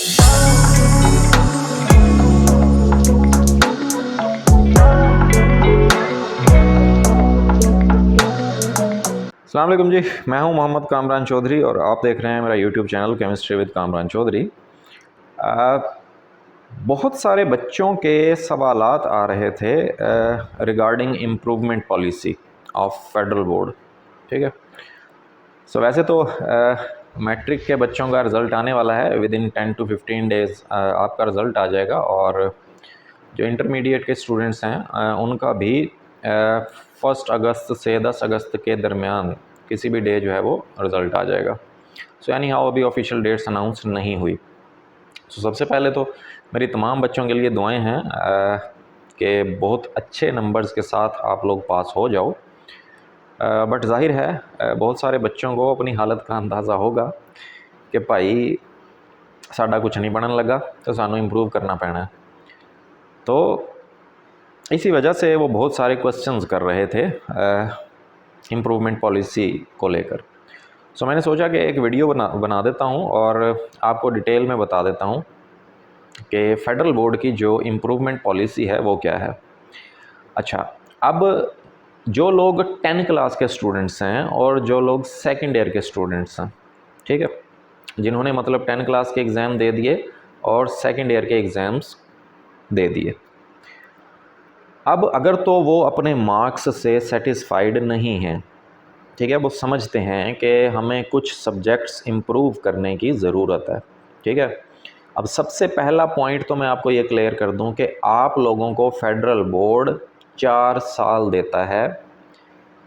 अस्सलाम वालेकुम जी, मैं हूं मोहम्मद कामरान चौधरी और आप देख रहे हैं मेरा YouTube channel chemistry with Kamran Chaudhry. बहुत सारे बच्चों के सवालात आ रहे थे regarding improvement policy of Federal Board. ठीक है, सो वैसे तो मैट्रिक के बच्चों का रिज़ल्ट आने वाला है, विद इन 10 to 15 डेज़ आपका रिज़ल्ट आ जाएगा। और जो इंटरमीडिएट के स्टूडेंट्स हैं उनका भी 1 अगस्त से 10 अगस्त के दरमियान किसी भी डे जो है वो रिज़ल्ट आ जाएगा। सो यानी हाँ, अभी ऑफिशियल डेट्स अनाउंस नहीं हुई। सो सबसे पहले तो मेरी तमाम बच्चों के लिए दुआएं हैं कि बहुत अच्छे नंबर्स के साथ आप लोग पास हो जाओ। बट जाहिर है बहुत सारे बच्चों को अपनी हालत का अंदाज़ा होगा कि भाई साडा कुछ नहीं बनने लगा तो सानू इंप्रूव करना पैना है। तो इसी वजह से वो बहुत सारे क्वेश्चंस कर रहे थे इम्प्रूवमेंट पॉलिसी को लेकर। सो मैंने सोचा कि एक वीडियो बना देता हूँ और आपको डिटेल में बता देता हूँ कि फेडरल बोर्ड की जो इम्प्रूवमेंट पॉलिसी है वो क्या है। अच्छा, अब जो लोग 10 क्लास के स्टूडेंट्स हैं और जो लोग सेकेंड ईयर के स्टूडेंट्स हैं, ठीक है, जिन्होंने मतलब 10 क्लास के एग्ज़ाम दे दिए और सेकेंड ईयर के एग्ज़ाम्स दे दिए, अब अगर तो वो अपने मार्क्स से सेटिस्फाइड नहीं हैं, ठीक है, वो समझते हैं कि हमें कुछ सब्जेक्ट्स इम्प्रूव करने की ज़रूरत है। ठीक है, अब सबसे पहला पॉइंट तो मैं आपको ये क्लियर कर दूं कि आप लोगों को फेडरल बोर्ड 4 साल देता है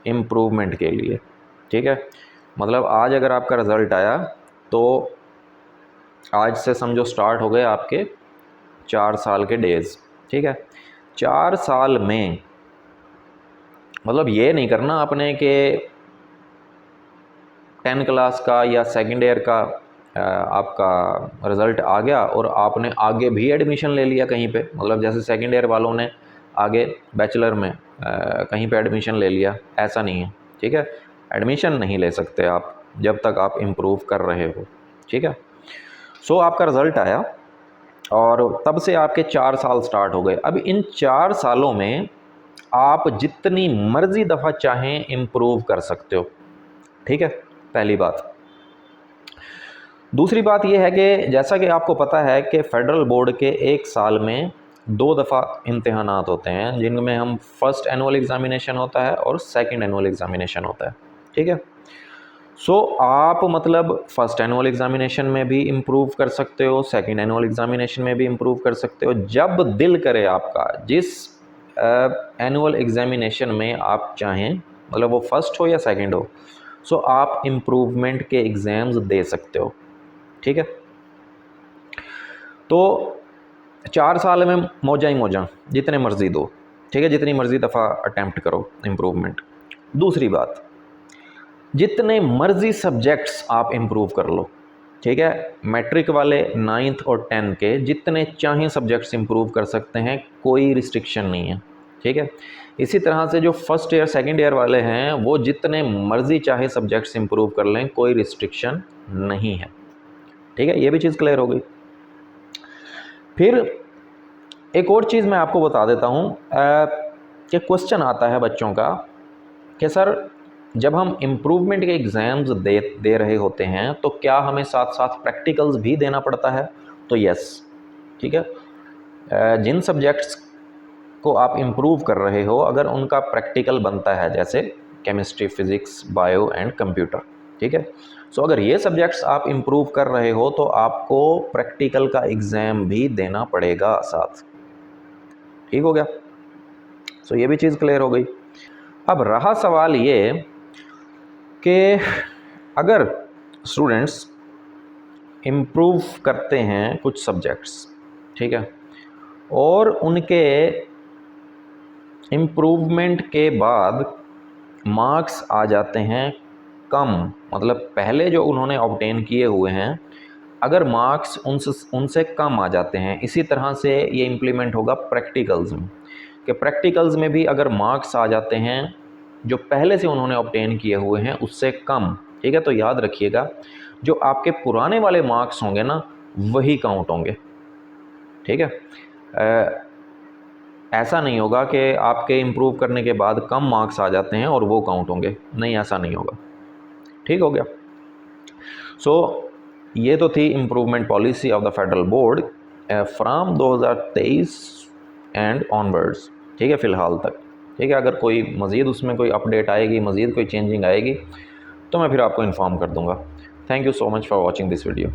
इम्प्रूवमेंट के लिए। ठीक है, मतलब आज अगर आपका रिज़ल्ट आया तो आज से समझो स्टार्ट हो गए आपके 4 साल के डेज़। ठीक है, 4 साल में मतलब ये नहीं करना आपने कि 10 क्लास का या सेकेंड ईयर का आपका रिज़ल्ट आ गया और आपने आगे भी एडमिशन ले लिया कहीं पे। मतलब जैसे सेकेंड ईयर वालों ने आगे बैचलर में कहीं पे एडमिशन ले लिया, ऐसा नहीं है। ठीक है, एडमिशन नहीं ले सकते आप जब तक आप इम्प्रूव कर रहे हो। ठीक है, सो आपका रिज़ल्ट आया और तब से आपके 4 साल स्टार्ट हो गए। अब इन 4 सालों में आप जितनी मर्ज़ी दफ़ा चाहें इम्प्रूव कर सकते हो। ठीक है, पहली बात। दूसरी बात यह है कि जैसा कि आपको पता है कि फेडरल बोर्ड के एक साल में 2 दफ़ा इम्तिहानात होते हैं, जिनमें हम फर्स्ट एनुअल एग्ज़ामिनेशन होता है और सेकंड एनुअल एग्ज़ामिनेशन होता है। ठीक है, सो आप मतलब फर्स्ट एनुअल एग्ज़ामिनेशन में भी इम्प्रूव कर सकते हो, सेकंड एनुअल एग्ज़ामिनेशन में भी इम्प्रूव कर सकते हो, जब दिल करे आपका, जिस एनुअल एग्ज़ामिनेशन में आप चाहें, मतलब वो फर्स्ट हो या सेकंड हो, सो आप इम्प्रूवमेंट के एग्ज़ाम्स दे सकते हो। ठीक है, तो 4 साल में मौजा ही मौजा जितने मर्ज़ी दो। ठीक है, जितनी मर्ज़ी दफ़ा अटैम्प्ट करो इम्प्रूवमेंट। दूसरी बात, जितने मर्ज़ी सब्जेक्ट्स आप इम्प्रूव कर लो। ठीक है, मैट्रिक वाले 9th और 10th के जितने चाहें सब्जेक्ट्स इम्प्रूव कर सकते हैं, कोई रिस्ट्रिक्शन नहीं है। ठीक है, इसी तरह से जो फर्स्ट ईयर सेकंड ईयर वाले हैं वो जितने मर्ज़ी चाहे सब्जेक्ट्स इम्प्रूव कर लें, कोई रिस्ट्रिक्शन नहीं है। ठीक है, ये भी चीज़ क्लियर हो गई। फिर एक और चीज़ मैं आपको बता देता हूँ कि क्वेश्चन आता है बच्चों का कि सर जब हम इम्प्रूवमेंट के एग्ज़ाम्स दे रहे होते हैं तो क्या हमें साथ साथ प्रैक्टिकल्स भी देना पड़ता है? तो यस। ठीक है, जिन सब्जेक्ट्स को आप इम्प्रूव कर रहे हो, अगर उनका प्रैक्टिकल बनता है, जैसे chemistry, physics, bio and computer, ठीक है, सो अगर ये सब्जेक्ट्स आप इम्प्रूव कर रहे हो तो आपको प्रैक्टिकल का एग्ज़ाम भी देना पड़ेगा साथ। ठीक हो गया, सो ये भी चीज़ क्लियर हो गई। अब रहा सवाल ये कि अगर स्टूडेंट्स इम्प्रूव करते हैं कुछ सब्जेक्ट्स, ठीक है, और उनके इम्प्रूवमेंट के बाद मार्क्स आ जाते हैं कम, मतलब पहले जो उन्होंने ऑब्टेन किए हुए हैं, अगर मार्क्स उनसे कम आ जाते हैं, इसी तरह से ये इम्प्लीमेंट होगा प्रैक्टिकल्स में, कि प्रैक्टिकल्स में भी अगर मार्क्स आ जाते हैं जो पहले से उन्होंने ऑब्टेन किए हुए हैं उससे कम, ठीक है, तो याद रखिएगा जो आपके पुराने वाले मार्क्स होंगे ना, वही काउंट होंगे, ठीक है। ऐसा नहीं होगा कि आपके इम्प्रूव करने के बाद कम मार्क्स आ जाते हैं और वो काउंट होंगे, नहीं ऐसा नहीं होगा, ठीक हो गया। सो ये तो थी improvement policy of the federal board from 2023 and onwards, ठीक है, फ़िलहाल तक, ठीक है। अगर कोई मज़ीद उसमें कोई अपडेट आएगी, मज़ीद कोई चेंजिंग आएगी तो मैं फिर आपको इन्फॉर्म कर दूँगा। Thank you so much for watching this video.